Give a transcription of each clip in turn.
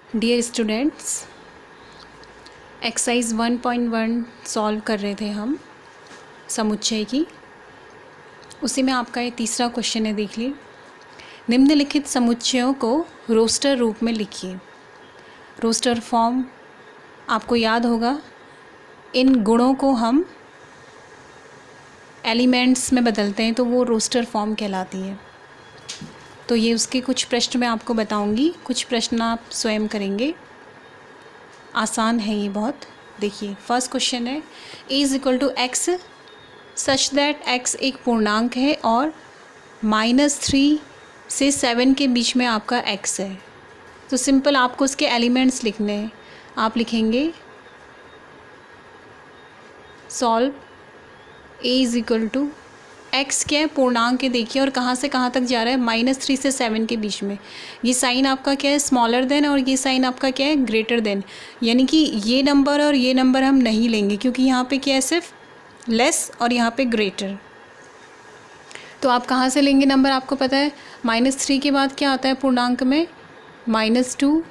Dear students, exercise 1.1 solve कर रहे थे हम समुच्चय की। उसी में आपका ये तीसरा क्वेश्चन है, देख लीजिए। निम्नलिखित समुच्चयों को रोस्टर रूप में लिखिए। रोस्टर फॉर्म आपको याद होगा, इन गुणों को हम एलिमेंट्स में बदलते हैं तो वो रोस्टर फॉर्म कहलाती है। तो ये उसके कुछ प्रश्न मैं आपको बताऊंगी, कुछ प्रश्न आप स्वयं करेंगे। आसान है ये बहुत। देखिए, फर्स्ट क्वेश्चन है, A is equal to x such that x एक पूर्णांक है और -3 से 7 के बीच में आपका एक्स है। तो सिंपल आपको उसके एलिमेंट्स लिखने हैं। आप लिखेंगे solve A is equal to x क्या है, पूर्णांक है। देखिए, और कहाँ से कहाँ तक जा रहा है, -3 से 7 के बीच में। ये साइन आपका क्या है, स्मॉलर देन, और ये साइन आपका क्या है, ग्रेटर देन। यानी कि ये नंबर और ये नंबर हम नहीं लेंगे, क्योंकि यहाँ पे क्या है, सिर्फ लेस और यहाँ पे ग्रेटर। तो आप कहाँ से लेंगे नंबर, आपको पता है। -3 के बाद क्या आता है पूर्णांक में, -2,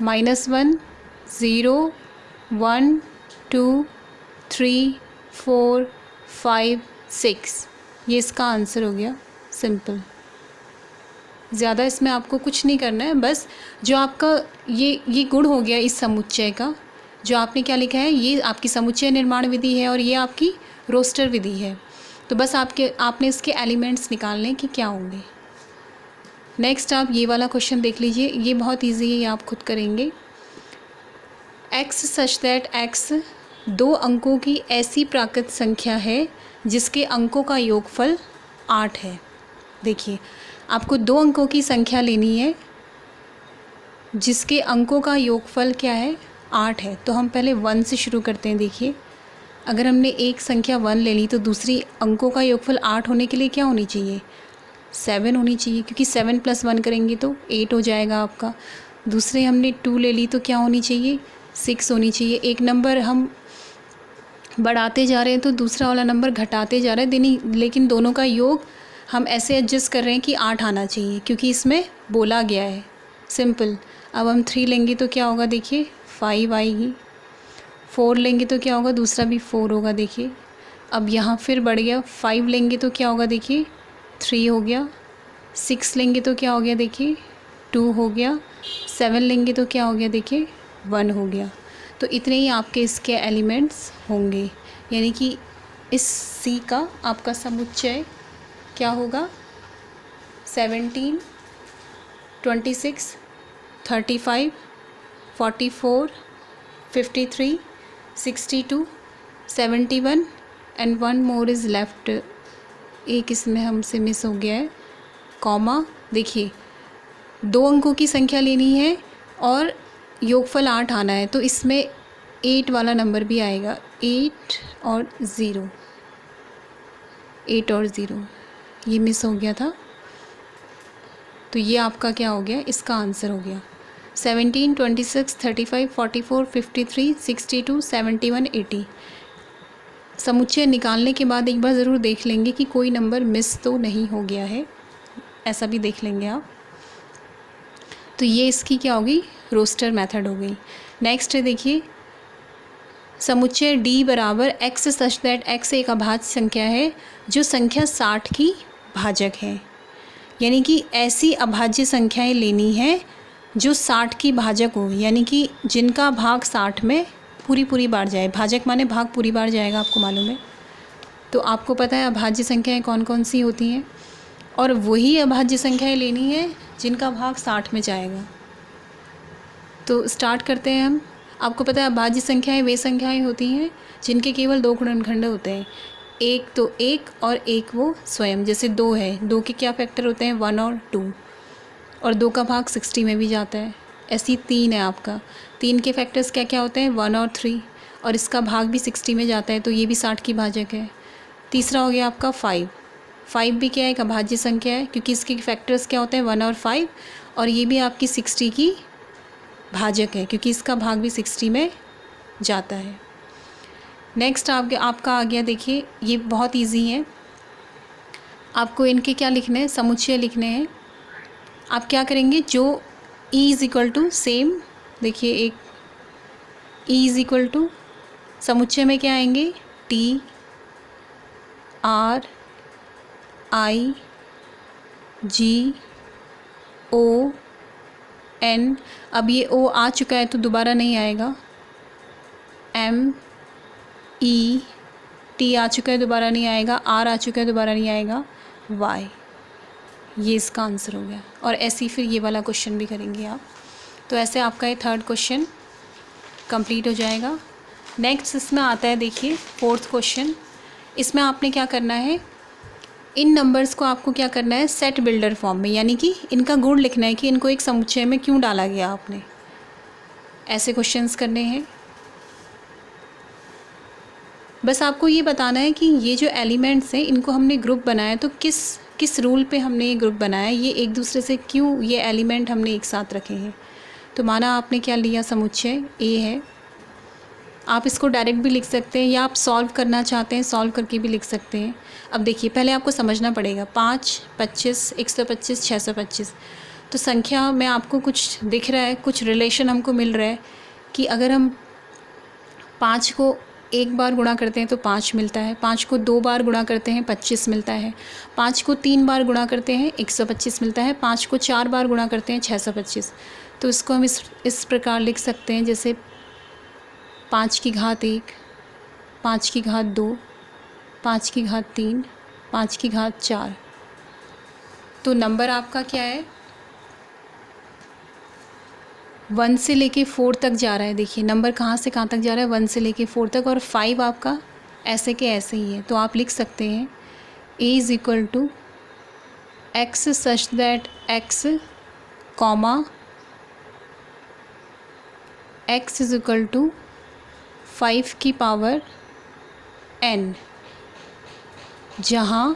-1, 0, 1, 2, 3, 4, 5, 6। ये इसका आंसर हो गया। सिंपल, ज़्यादा इसमें आपको कुछ नहीं करना है। बस जो आपका ये गुण हो गया इस समुच्चय का, जो आपने क्या लिखा है, ये आपकी समुच्चय निर्माण विधि है और ये आपकी रोस्टर विधि है। तो बस आपने इसके एलिमेंट्स निकालने कि क्या होंगे। नेक्स्ट आप ये वाला क्वेश्चन देख लीजिए, ये बहुत ईजी है, ये आप खुद करेंगे। एक्स सच दैट एक्स 2 अंकों की ऐसी प्राकृत संख्या है जिसके अंकों का योगफल 8 है। देखिए, आपको 2 अंकों की संख्या लेनी है जिसके अंकों का योगफल क्या है, 8 है। तो हम पहले 1 से शुरू करते हैं। देखिए, अगर हमने एक संख्या 1 ले ली तो दूसरी अंकों का योगफल 8 होने के लिए क्या होनी चाहिए, 7 होनी चाहिए, क्योंकि 7 + 1 करेंगे तो 8 हो जाएगा आपका। दूसरे हमने 2 ले ली तो क्या होनी चाहिए, 6 होनी चाहिए। एक नंबर हम बढ़ाते जा रहे हैं तो दूसरा वाला नंबर घटाते जा रहे हैं, लेकिन दोनों का योग हम ऐसे एडजस्ट कर रहे हैं कि 8 आना चाहिए, क्योंकि इसमें बोला गया है। सिंपल। अब हम 3 लेंगे तो क्या होगा, देखिए 5 आएगी। 4 लेंगे तो क्या होगा, दूसरा भी 4 होगा। देखिए, अब यहाँ फिर बढ़ गया। 5 लेंगे तो क्या होगा, देखिए 3 हो गया। 6 लेंगे तो क्या हो गया, देखिए 2 हो गया। 7 लेंगे तो क्या हो गया, देखिए 1 हो गया। तो इतने ही आपके इसके एलिमेंट्स होंगे, यानी कि इस सी का आपका समुच्चय क्या होगा, 17, 26, 35, 44, 53, 62, 71 एंड 1 मोर इज़ लेफ्ट। एक इसमें हमसे मिस हो गया है, कॉमा। देखिए, 2 अंकों की संख्या लेनी है और योगफल 8 आना है, तो इसमें 8 वाला नंबर भी आएगा। 8 और 0, 8 और 0 ये मिस हो गया था। तो ये आपका क्या हो गया, इसका आंसर हो गया। 17, 26, 35, 44, 53, 62, 71, 80। समुच्चय निकालने के बाद एक बार ज़रूर देख लेंगे कि कोई नंबर मिस तो नहीं हो गया है, ऐसा भी देख लेंगे आप। तो ये इसकी क्या होगी, रोस्टर मेथड हो गई। नेक्स्ट है, देखिए, समुच्चय D बराबर एक्स सच दैट एक्स एक अभाज्य संख्या है जो संख्या 60 की भाजक है। यानी कि ऐसी अभाज्य संख्याएं लेनी है जो 60 की भाजक हो, यानी कि जिनका भाग 60 में पूरी बार जाए। भाजक माने भाग पूरी बार जाएगा, आपको मालूम है। तो आपको पता है अभाज्य संख्याएं कौन कौन सी होती हैं, और वही अभाज्य संख्याएं लेनी है जिनका भाग 60 में जाएगा। तो स्टार्ट करते हैं हम। आपको पता है अभाज्य संख्याएं वे संख्याएं होती हैं जिनके केवल 2 गुणनखंड होते हैं, एक तो 1 और एक वो स्वयं। जैसे 2 है, 2 के क्या फैक्टर होते हैं, 1 और 2, और 2 का भाग 60 में भी जाता है। ऐसी 3 है आपका, 3 के फैक्टर्स क्या क्या होते हैं, 1 और 3, और इसका भाग भी 60 में जाता है, तो ये भी 60 की भाजक है। तीसरा हो गया आपका 5। 5 भी क्या है, एक अभाज्य संख्या है, क्योंकि इसके फैक्टर्स क्या होते हैं, 1 और 5, और ये भी आपकी 60 की भाजक है, क्योंकि इसका भाग भी 60 में जाता है। नेक्स्ट आपका आ गया, देखिए ये बहुत इजी है। आपको इनके क्या लिखने हैं, समुच्चय लिखने हैं। आप क्या करेंगे, जो E is equal to same, देखिए एक ई इज इक्वल टू समुच्चय में क्या आएंगे, T R I G O N. अब ये ओ आ चुका है तो दोबारा नहीं आएगा, एम ई टी आ चुका है दोबारा नहीं आएगा, आर आ चुका है दोबारा नहीं आएगा, वाई। ये इसका आंसर हो गया। और ऐसे ही फिर ये वाला क्वेश्चन भी करेंगे आप। तो ऐसे आपका ये थर्ड क्वेश्चन कंप्लीट हो जाएगा। नेक्स्ट इसमें आता है, देखिए फोर्थ क्वेश्चन। इसमें आपने क्या करना है, इन नंबर्स को आपको क्या करना है, सेट बिल्डर फॉर्म में, यानी कि इनका गुण लिखना है कि इनको एक समुच्चय में क्यों डाला गया आपने। ऐसे क्वेश्चंस करने हैं। बस आपको ये बताना है कि ये जो एलिमेंट्स हैं इनको हमने ग्रुप बनाया तो किस रूल पे हमने ये ग्रुप बनाया, ये एक दूसरे से क्यों ये एलिमेंट हमने एक साथ रखे हैं। तो माना आपने क्या लिया, समुच्चय ए है, आप इसको डायरेक्ट भी लिख सकते हैं या आप सॉल्व करना चाहते हैं सॉल्व करके भी लिख सकते हैं। अब देखिए पहले आपको समझना पड़ेगा, 5, 25, 125, 625। तो संख्या में आपको कुछ दिख रहा है, कुछ रिलेशन हमको मिल रहा है कि अगर हम 5 को एक बार गुणा करते हैं तो 5 मिलता है, 5 को 2 बार गुणा करते हैं 25 मिलता है, 5 को 3 बार गुणा करते हैं 125 मिलता है, 5 को 4 बार गुणा करते हैं 625। तो इसको हम इस प्रकार लिख सकते हैं, जैसे 5 की घात 1, 5 की घात 2, 5 की घात 3, 5 की घात 4। तो नंबर आपका क्या है, 1 से लेके 4 तक जा रहा है। देखिए नंबर कहाँ से कहाँ तक जा रहा है, 1 से लेके 4 तक, और 5 आपका ऐसे के ऐसे ही है। तो आप लिख सकते हैं a is equal to x such that x comma x is equal to 5 की पावर n, जहाँ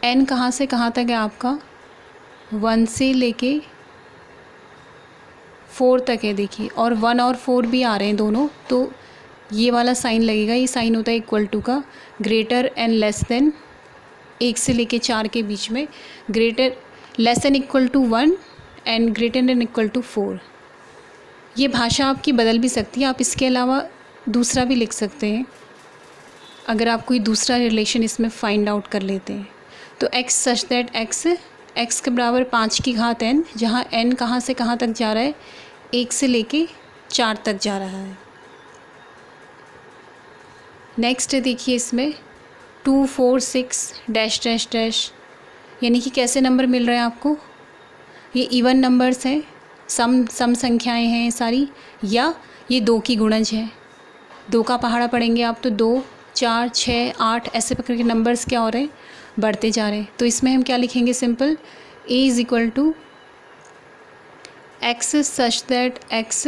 n कहाँ से कहाँ तक है आपका, 1 से लेके 4 तक है। देखिए और 1 और 4 भी आ रहे हैं दोनों, तो ये वाला साइन लगेगा, ये साइन होता है इक्वल टू का, ग्रेटर एंड लेस देन, 1 से लेके 4 के बीच में, greater less than equal to 1 and greater than equal to 4। ये भाषा आपकी बदल भी सकती है, आप इसके अलावा दूसरा भी लिख सकते हैं अगर आप कोई दूसरा रिलेशन इसमें फाइंड आउट कर लेते हैं। तो एक्स सच दैट एक्स के बराबर 5 की घात n, जहाँ n कहाँ से कहाँ तक जा रहा है, 1 से लेके 4 तक जा रहा है। नेक्स्ट देखिए इसमें 2, 4, 6 डैश डैश डैश, यानी कि कैसे नंबर मिल रहे हैं आपको, ये इवन नंबर्स हैं, सम संख्याएं हैं सारी, या ये 2 की गुणज है। 2 का पहाड़ा पढ़ेंगे आप तो 2, 4, 6, 8 ऐसे पकड़ के नंबर्स क्या हो रहे हैं, बढ़ते जा रहे हैं। तो इसमें हम क्या लिखेंगे, simple a is equal to x such that x,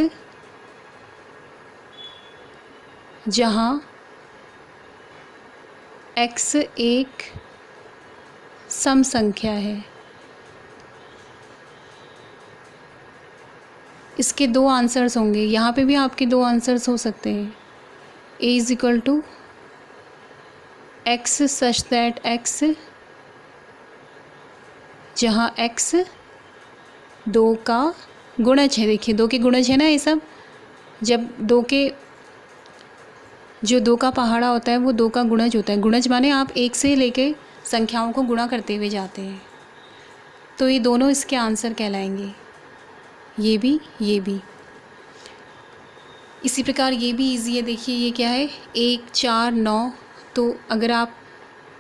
जहाँ x एक सम संख्या है। इसके 2 आंसर्स होंगे, यहाँ पे भी आपके 2 आंसर्स हो सकते हैं। a is equal to x such that x, जहाँ x 2 का गुणज है। देखिए 2 के गुणज है ना ये सब, जब 2 के जो 2 का पहाड़ा होता है वो 2 का गुणज होता है। गुणज माने आप 1 से लेके संख्याओं को गुणा करते हुए जाते हैं। तो ये दोनों इसके आंसर कहलाएंगे, ये भी। इसी प्रकार ये भी इजी है। देखिए ये क्या है, 1, 4, 9। तो अगर आप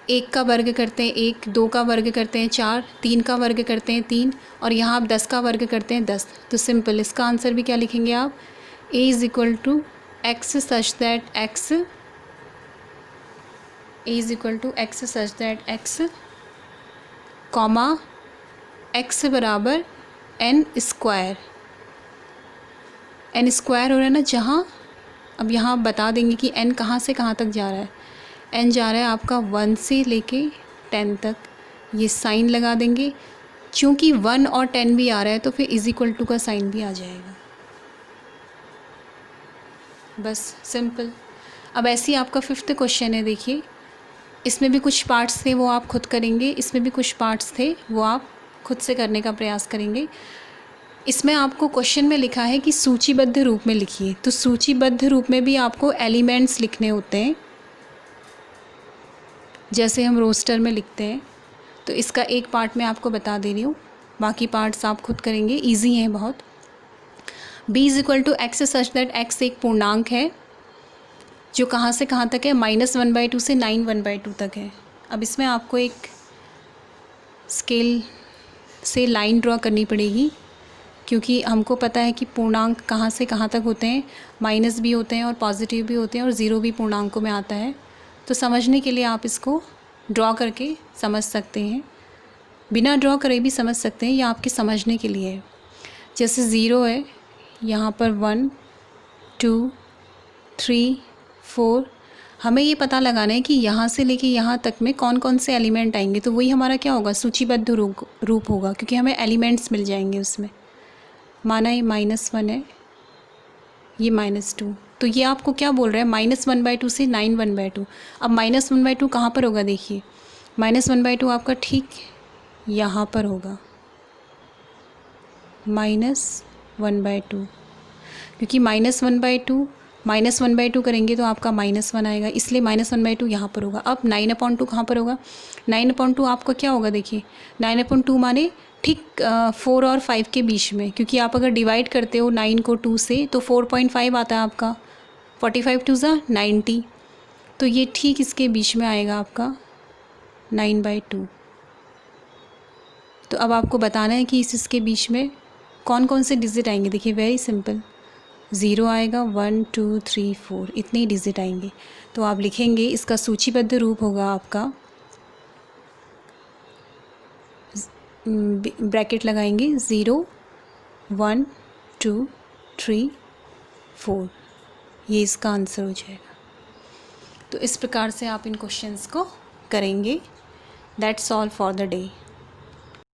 1 का वर्ग करते हैं 1, 2 का वर्ग करते हैं 4, 3 का वर्ग करते हैं 3, और यहाँ आप 10 का वर्ग करते हैं 10। तो सिंपल इसका आंसर भी क्या लिखेंगे आप, a is equal to x such that x, a is equal to x such that x comma x बराबर n स्क्वायर। n स्क्वायर हो रहा है ना, जहाँ अब यहाँ आप बता देंगे कि n कहाँ से कहाँ तक जा रहा है। n जा रहा है आपका 1 से लेके 10 तक, ये साइन लगा देंगे। क्योंकि 1 और 10 भी आ रहा है तो फिर इज़ इक्वल टू का साइन भी आ जाएगा। बस सिंपल। अब ऐसे ही आपका 5th क्वेश्चन है। देखिए इसमें भी कुछ पार्ट्स थे वो आप खुद करेंगे, इसमें भी कुछ पार्ट्स थे वो आप खुद से करने का प्रयास करेंगे। इसमें आपको क्वेश्चन में लिखा है कि सूचीबद्ध रूप में लिखिए, तो सूचीबद्ध रूप में भी आपको एलिमेंट्स लिखने होते हैं, जैसे हम रोस्टर में लिखते हैं। तो इसका एक पार्ट मैं आपको बता दे रही हूँ, बाकी पार्ट्स आप खुद करेंगे, इजी हैं बहुत। b is equal to x such that x एक पूर्णांक है जो कहाँ से कहाँ तक है, -1/2 से 9 तक है। अब इसमें आपको एक स्केल से लाइन ड्रॉ करनी पड़ेगी, क्योंकि हमको पता है कि पूर्णांक कहाँ से कहाँ तक होते हैं, माइनस भी होते हैं और पॉजिटिव भी होते हैं और ज़ीरो भी पूर्णांकों में आता है। तो समझने के लिए आप इसको ड्रॉ करके समझ सकते हैं, बिना ड्रॉ करे भी समझ सकते हैं, या आपके समझने के लिए है। जैसे ज़ीरो है, यहाँ पर 1 2 3 4, हमें ये पता लगाना है कि यहाँ से लेके यहाँ तक में कौन कौन से एलिमेंट आएंगे। तो वही हमारा क्या होगा, सूचीबद्ध रूप होगा, क्योंकि हमें एलिमेंट्स मिल जाएंगे उसमें। माना ये -1 है, ये -2, तो ये आपको क्या बोल रहा है, -1/2 से 9 अब -1/2 कहाँ पर होगा, देखिए -1/2 आपका ठीक यहाँ पर होगा, -1/2, क्योंकि -1/2 करेंगे तो आपका -1 आएगा, इसलिए -1/2 यहाँ पर होगा। अब 9/2 कहाँ पर होगा, 9/2 आपका क्या होगा, देखिए 9/2 माने ठीक 4 और 5 के बीच में, क्योंकि आप अगर डिवाइड करते हो 9 को 2 से तो 4.5 आता है आपका, 45 2 ज़ा 90, तो ये ठीक इसके बीच में आएगा आपका 9/2। तो अब आपको बताना है कि इसके बीच में कौन कौन से डिजिट आएंगे। देखिए वेरी सिंपल, 0 आएगा, 1 2 3 4, इतने ही डिजिट आएंगे। तो आप लिखेंगे, इसका सूचीबद्ध रूप होगा आपका, ब्रैकेट लगाएंगे 0 1 2 3 4, ये इसका आंसर हो जाएगा। तो इस प्रकार से आप इन क्वेश्चंस को करेंगे। That's all for the day.